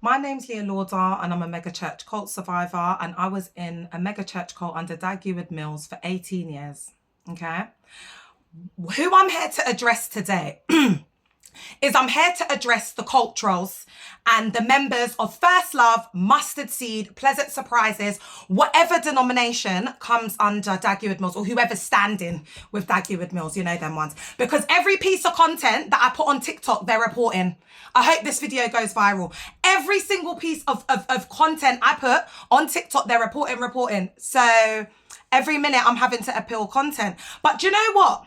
My name's Leah Lauder and I'm a mega church cult survivor, and I was in a mega church cult under Dag Heward-Mills for 18 years, okay? Who I'm here to address today is I'm here to address the cult trolls and the members of First Love, Mustard Seed, Pleasant Surprises, whatever denomination comes under Dag Heward-Mills, or whoever's standing with Dag Heward-Mills, you know them ones. Because every piece of content that I put on TikTok, they're reporting. I hope this video goes viral. Every single piece of content I put on TikTok, they're reporting. So every minute I'm having to appeal content. But do you know what?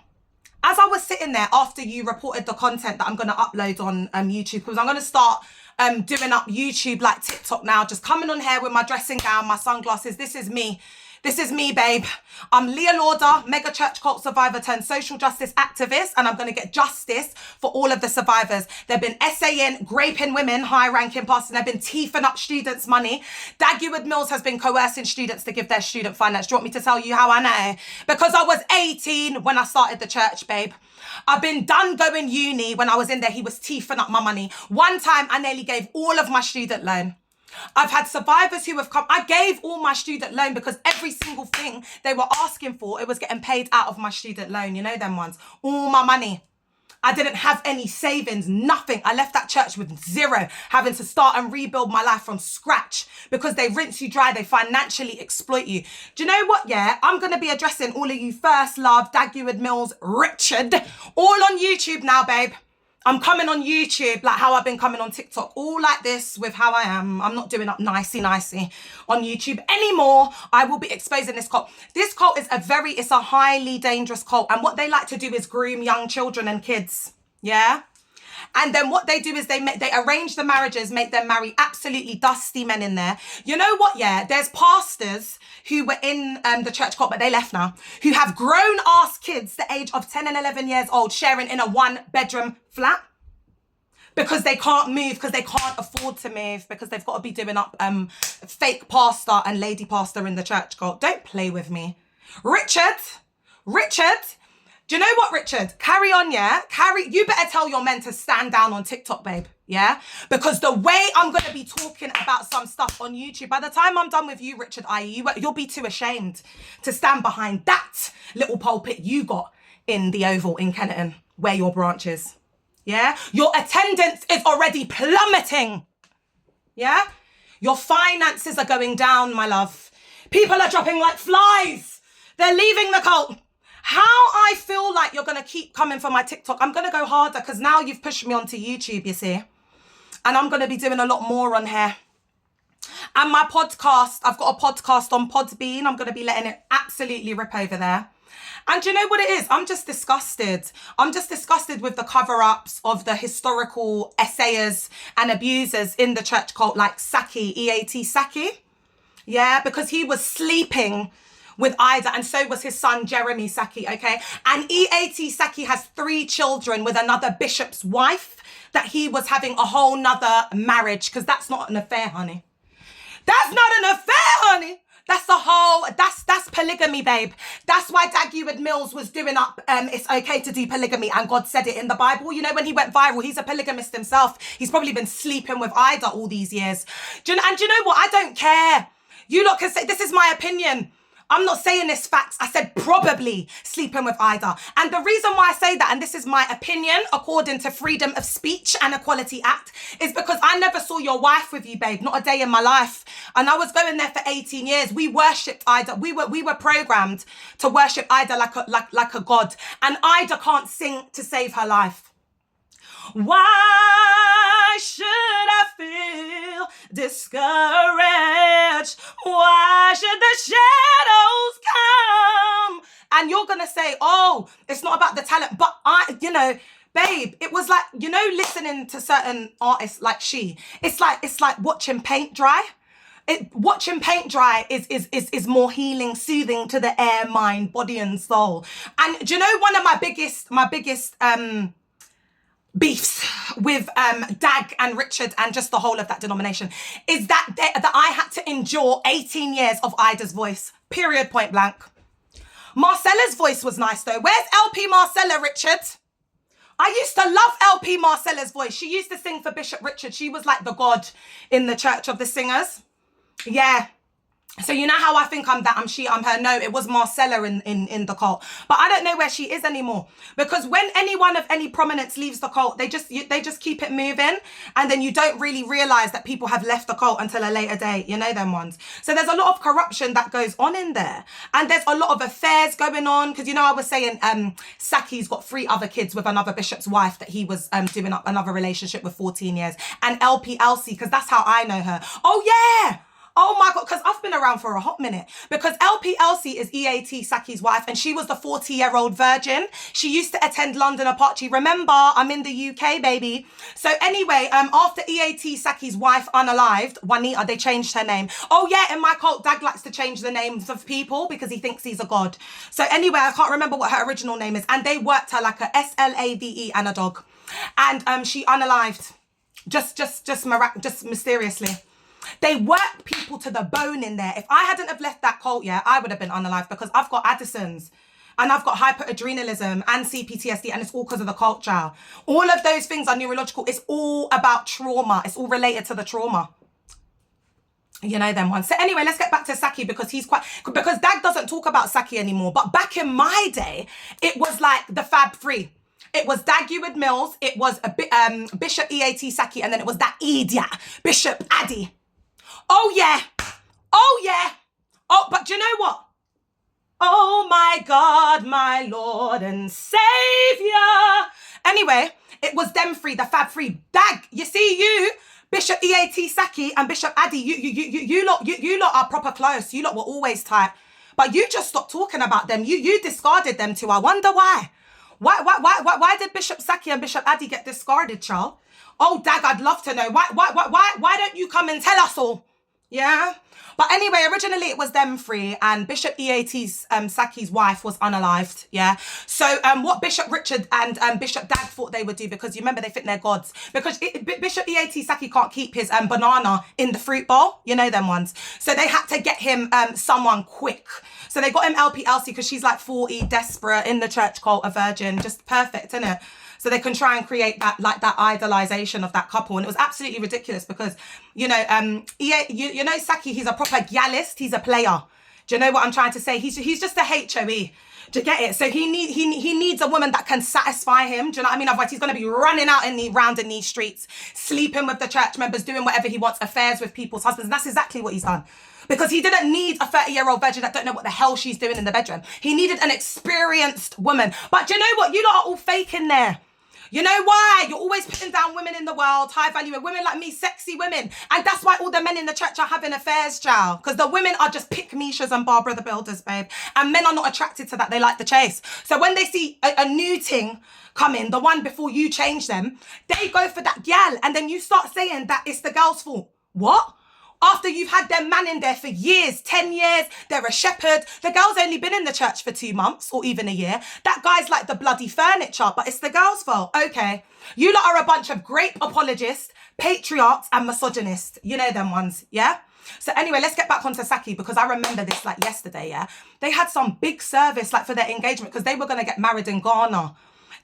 As I was sitting there after you reported the content that I'm going to upload on YouTube, because I'm going to start doing up YouTube like TikTok now, just coming on here with my dressing gown, my sunglasses. This is me. This is me, babe. I'm Leah Lauder, mega church cult survivor turned social justice activist, and I'm going to get justice for all of the survivors. They've been essaying, graping women, high-ranking pastors, and they've been teething up students' money. Dag Heward-Mills has been coercing students to give their student finance. Do you want me to tell you how I know? Because I was 18 when I started the church, babe. I've been done going uni. When I was in there, he was teething up my money. One time, I nearly gave all of my student loan. I've had survivors who have come. I gave all my student loan because every single thing they were asking for, it was getting paid out of my student loan. You know them ones. All my money. I didn't have any savings, nothing. I left that church with zero, having to start and rebuild my life from scratch because they rinse you dry. They financially exploit you. Do you know what? Yeah, I'm going to be addressing all of you First Love, Dag Heward-Mills, Richard, all on YouTube now, babe. I'm coming on YouTube like how I've been coming on TikTok, all like this with how I am. I'm not doing up nicey on YouTube anymore. I will be exposing this cult. This cult is it's a highly dangerous cult. And what they like to do is groom young children and kids. Yeah. And then what they do is they arrange the marriages, make them marry absolutely dusty men in there. You know what? Yeah, there's pastors who were in the church cult, but they left now, who have grown-ass kids the age of 10 and 11 years old sharing in a one-bedroom flat because they can't move, because they can't afford to move, because they've got to be doing up fake pastor and lady pastor in the church cult. Don't play with me. Richard, do you know what, Richard? Carry on, yeah? You better tell your men to stand down on TikTok, babe, yeah? Because the way I'm going to be talking about some stuff on YouTube, by the time I'm done with you, Richard, you'll be too ashamed to stand behind that little pulpit you got in the Oval in Kenneton, where your branch is, yeah? Your attendance is already plummeting, yeah? Your finances are going down, my love. People are dropping like flies. They're leaving the cult. How I feel like you're going to keep coming for my TikTok. I'm going to go harder because now you've pushed me onto YouTube, you see. And I'm going to be doing a lot more on here. And my podcast, I've got a podcast on Podbean. I'm going to be letting it absolutely rip over there. And do you know what it is? I'm just disgusted. I'm just disgusted with the cover-ups of the historical essayers and abusers in the church cult, like Saki, EAT Saki. Yeah, because he was sleeping with Ida, and so was his son, Jeremy Saki, okay? And EAT Saki has 3 children with another bishop's wife that he was having a whole nother marriage, because that's not an affair, honey. That's not an affair, honey. That's polygamy, babe. That's why Dag Heward-Mills was doing up, it's okay to do polygamy, and God said it in the Bible. You know, when he went viral, he's a polygamist himself. He's probably been sleeping with Ida all these years. Do you know what? I don't care. You lot can say, this is my opinion. I'm not saying this facts. I said probably sleeping with Ida. And the reason why I say that, and this is my opinion according to Freedom of Speech and Equality Act, is because I never saw your wife with you, babe, not a day in my life. And I was going there for 18 years. We worshipped Ida. We were programmed to worship Ida like a god. And Ida can't sing to save her life. Why should I feel discouraged? Why should the shadows come? And you're going to say, oh, it's not about the talent. But babe, it was like, listening to certain artists like it's like watching paint dry. Watching paint dry is more healing, soothing to the air, mind, body and soul. And do you know one of my biggest beefs with Dag and Richard and just the whole of that denomination is that I had to endure 18 years of Ida's voice, period, point blank. Marcella's voice was nice though. Where's LP Marcella, Richard? I used to love LP Marcella's voice. She used to sing for Bishop Richard. She was like the god in the Church of the Singers. Yeah. So you know how I think I'm that, I'm she, I'm her. No, it was Marcella in the cult. But I don't know where she is anymore. Because when anyone of any prominence leaves the cult, they just keep it moving. And then you don't really realize that people have left the cult until a later date. You know them ones. So there's a lot of corruption that goes on in there. And there's a lot of affairs going on. Because, you know, I was saying Saki's got 3 other kids with another bishop's wife that he was doing up another relationship with 14 years. And LPLC, because that's how I know her. Oh, yeah. Oh my God, because I've been around for a hot minute. Because LPLC is EAT Saki's wife, and she was the 40-year-old virgin. She used to attend London Apache. Remember, I'm in the UK, baby. So anyway, after EAT Saki's wife unalived, Juanita, they changed her name. Oh yeah, in my cult, Dag likes to change the names of people because he thinks he's a god. So anyway, I can't remember what her original name is. And they worked her like a SLAVE and a dog. And she unalived. Just mysteriously. They work people to the bone in there. If I hadn't have left that cult, yeah, I would have been unalive because I've got Addison's and I've got hyperadrenalism and CPTSD, and it's all because of the cult, child. All of those things are neurological. It's all about trauma. It's all related to the trauma. You know them ones. So anyway, let's get back to Saki because because Dag doesn't talk about Saki anymore. But back in my day, it was like the Fab Three. It was Dag Heward Mills, it was Bishop EAT Saki, and then it was that idiot, Bishop Addy. Oh yeah. Oh yeah. Oh, but do you know what? Oh my God, my Lord and Savior. Anyway, it was them 3, the Fab 3. Dag, you see you, Bishop EAT Saki and Bishop Addy, you lot are proper close. You lot were always tight. But you just stopped talking about them. You discarded them too. I wonder why. Why did Bishop Saki and Bishop Addy get discarded, child? Oh, Dag, I'd love to know. Why don't you come and tell us all? Yeah. But anyway, originally it was them 3, and Bishop EAT's Saki's wife was unalived. Yeah. So what Bishop Richard and Bishop Dag thought they would do, because you remember they think they're gods, because Bishop EAT Saki can't keep his banana in the fruit bowl. You know them ones. So they had to get him someone quick. So they got him LPLC because she's like 40, desperate, in the church cult, a virgin, just perfect, isn't it? So they can try and create that, like, that idolization of that couple. And it was absolutely ridiculous because, you know, you know Saki, he's a proper gallist. He's a player. Do you know what I'm trying to say? He's just a HOE. Do you get it? So he needs a woman that can satisfy him. Do you know what I mean? Otherwise, he's going to be running out round in these streets, sleeping with the church members, doing whatever he wants, affairs with people's husbands. And that's exactly what he's done. Because he didn't need a 30-year-old virgin that don't know what the hell she's doing in the bedroom. He needed an experienced woman. But do you know what? You lot are all fake in there. You know why? You're always putting down women in the world, high value women like me, sexy women. And that's why all the men in the church are having affairs, child. Because the women are just pick-meshas and Barbara the Builders, babe. And men are not attracted to that. They like the chase. So when they see a new thing coming, the one before you change them, they go for that gal. And then you start saying that it's the girl's fault. What? After you've had them man in there for years, 10 years, they're a shepherd. The girl's only been in the church for 2 months or even a year. That guy's like the bloody furniture, but it's the girl's fault. Okay. You lot are a bunch of GRAPE apologists, patriarchs and misogynists. You know them ones, yeah? So anyway, let's get back onto Saki because I remember this like yesterday, yeah? They had some big service like for their engagement because they were going to get married in Ghana.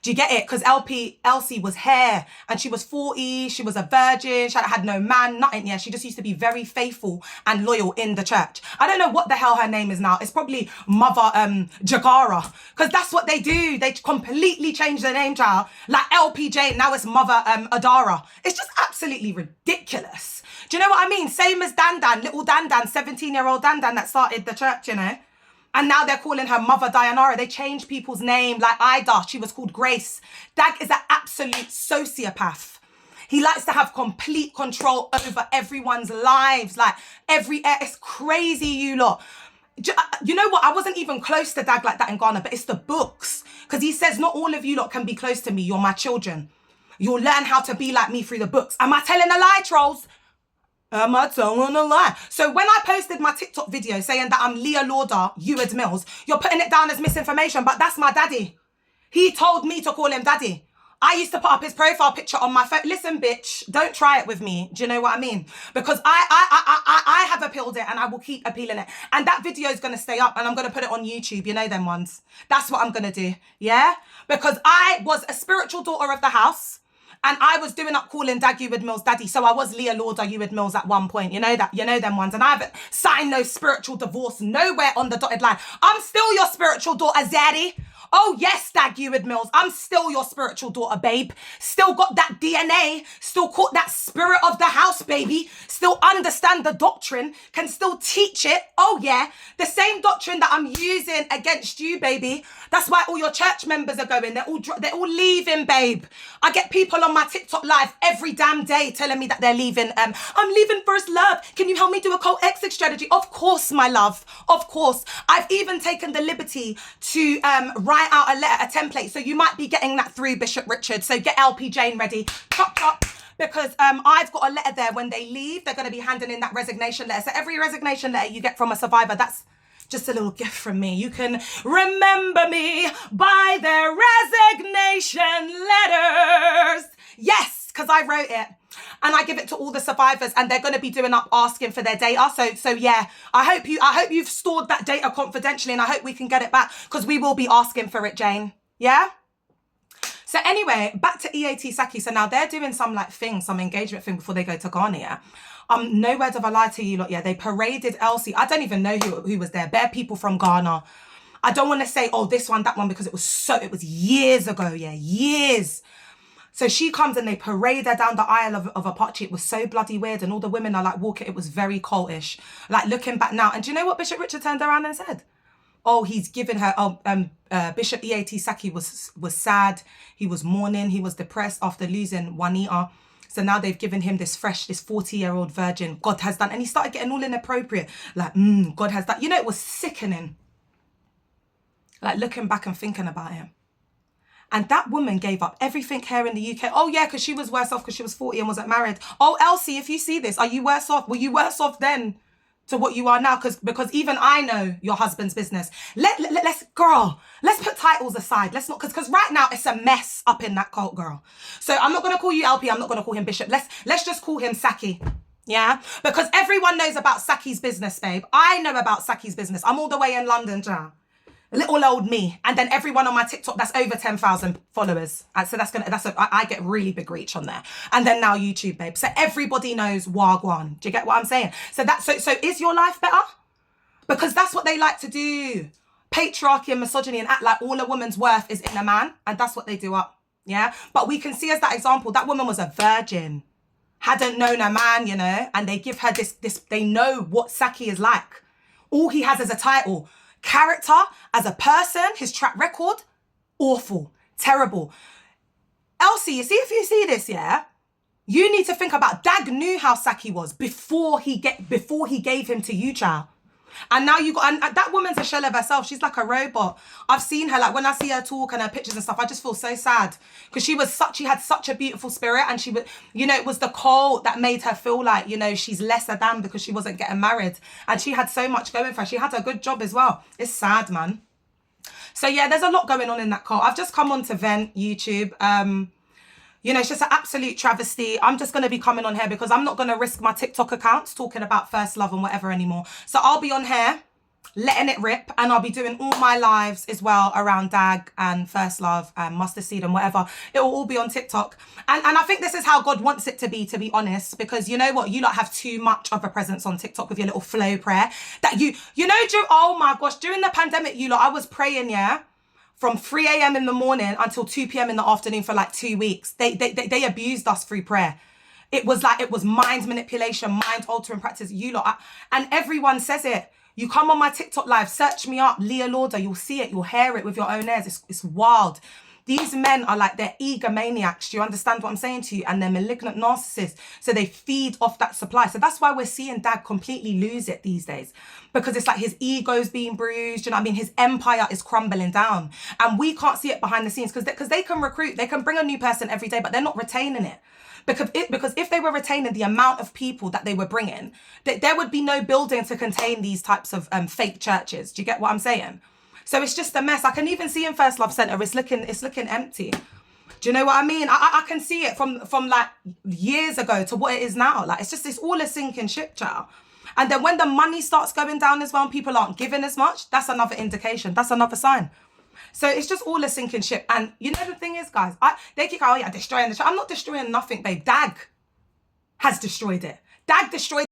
Do you get it? Because LC was hair and she was 40. She was a virgin. She had no man, nothing. Yeah, she just used to be very faithful and loyal in the church. I don't know what the hell her name is now. It's probably Mother Jagara, because that's what they do. They completely change their name, child. Like LPJ, now it's Mother Adara. It's just absolutely ridiculous. Do you know what I mean? Same as Dan, little Dan, 17-year-old Dan that started the church, you know. And now they're calling her Mother Dianara. They change people's name. Like Ida, she was called Grace. Dag is an absolute sociopath. He likes to have complete control over everyone's lives. Like it's crazy, you lot. You know what? I wasn't even close to Dag like that in Ghana, but it's the books. Because he says, not all of you lot can be close to me. You're my children. You'll learn how to be like me through the books. Am I telling a lie, trolls? Am I telling a lie? So when I posted my TikTok video saying that I'm Leah Lauder, Heward Mills, you're putting it down as misinformation, but that's my daddy. He told me to call him daddy. I used to put up his profile picture on my phone. Listen, bitch, don't try it with me. Do you know what I mean? Because I have appealed it and I will keep appealing it. And that video is going to stay up and I'm going to put it on YouTube. You know them ones. That's what I'm going to do. Yeah? Because I was a spiritual daughter of the house and I was doing up calling Dag Heward Mills daddy. So I was Leah Lauder Heward Mills at one point. You know that? You know them ones. And I haven't signed no spiritual divorce nowhere on the dotted line. I'm still your spiritual daughter, Zaddy. Oh, yes, Dag Heward Mills. I'm still your spiritual daughter, babe. Still got that DNA. Still caught that spirit of the house, baby. Still understand the doctrine. Can still teach it. Oh, yeah. The same doctrine that I'm using against you, baby. That's why all your church members are going. They're all leaving, babe. I get people on my TikTok live every damn day telling me that they're leaving. I'm leaving First Love. Can you help me do a cult exit strategy? Of course, my love. Of course. I've even taken the liberty to write out a letter, a template. So you might be getting that through, Bishop Richard. So get LP Jane ready. Chop, chop. Because I've got a letter there. When they leave, they're going to be handing in that resignation letter. So every resignation letter you get from a survivor, that's just a little gift from me. You can remember me by their resignation letters. Yes, because I wrote it. And I give it to all the survivors and they're going to be doing up asking for their data. So yeah, I hope you've stored that data confidentially and I hope we can get it back because we will be asking for it, Jane. Yeah? So anyway, back to EAT Saki. So now they're doing some some engagement thing before they go to Ghana, yeah? No words of a lie to you lot, yeah? They paraded Elsie. I don't even know who was there. Bare people from Ghana. I don't want to say, oh, this one, that one, because it was years ago, yeah? Years. So she comes and they parade her down the aisle of Apache. It was so bloody weird. And all the women are like walking. It was very cultish. Like looking back now. And do you know what Bishop Richard turned around and said? Oh, he's given her, Bishop EAT Saki was sad. He was mourning. He was depressed after losing Juanita. So now they've given him this 40-year-old virgin. God has done. And he started getting all inappropriate. Like, God has done. You know, it was sickening. Like looking back and thinking about him. And that woman gave up everything here in the UK. Oh, yeah, because she was worse off because she was 40 and wasn't married. Oh, Elsie, if you see this, are you worse off? Were you worse off then to what you are now? Because even I know your husband's business. Let's put titles aside. Let's not, because right now it's a mess up in that cult, girl. So I'm not going to call you LP. I'm not going to call him Bishop. Let's just call him Saki. Yeah? Because everyone knows about Saki's business, babe. I know about Saki's business. I'm all the way in London, ja. Little old me. And then everyone on my TikTok, that's over 10,000 followers. So I get really big reach on there. And then now YouTube, babe. So everybody knows Wagwan. Do you get what I'm saying? So is your life better? Because that's what they like to do. Patriarchy and misogyny and act like all a woman's worth is in a man. And that's what they do up. Yeah. But we can see as that example, that woman was a virgin. Hadn't known a man, you know. And they give her this, they know what Saki is like. All he has is a title. Character as a person, his track record, awful, terrible. Elsie, if you see this, yeah, you need to think about Dag knew how Saki was before he gave him to you, child. And now and that woman's a shell of herself. She's like a robot. I've seen her, like when I see her talk and her pictures and stuff, I just feel so sad because she had such a beautiful spirit, and she would, you know, it was the cult that made her feel like, you know, she's lesser than because she wasn't getting married, and she had so much going for her. She had a good job as well. It's sad, man. So yeah, there's a lot going on in that cult. I've just come on to vent YouTube. You know, it's just an absolute travesty. I'm just going to be coming on here because I'm not going to risk my TikTok accounts talking about First Love and whatever anymore. So I'll be on here letting it rip, and I'll be doing all my lives as well around Dag and First Love and Mustard Seed and whatever. It will all be on TikTok. And I think this is how God wants it to be honest, because you know what? You lot have too much of a presence on TikTok with your little flow prayer that you know, oh my gosh, during the pandemic, you lot, I was praying, yeah, from 3 a.m. in the morning until 2 p.m. in the afternoon for like 2 weeks. They abused us through prayer. It was mind manipulation, mind altering practice. You lot, and everyone says it. You come on my TikTok live, search me up, Leah Lauder, you'll see it, you'll hear it with your own ears. It's wild. These men are like, they're egomaniacs. Do you understand what I'm saying to you? And they're malignant narcissists. So they feed off that supply. So that's why we're seeing Dag completely lose it these days. Because it's like his ego's being bruised. You know what I mean? His empire is crumbling down. And we can't see it behind the scenes because they can recruit. They can bring a new person every day, but they're not retaining it. Because if they were retaining the amount of people that they were bringing, there would be no building to contain these types of fake churches. Do you get what I'm saying? So it's just a mess. I can even see in First Love Centre, it's looking empty. Do you know what I mean? I can see it from like years ago to what it is now. Like, it's all a sinking ship, child. And then when the money starts going down as well and people aren't giving as much, that's another indication. That's another sign. So it's just all a sinking ship. And you know the thing is, guys, they keep going, oh yeah, destroying the show. I'm not destroying nothing, babe. DAG has destroyed it. DAG destroyed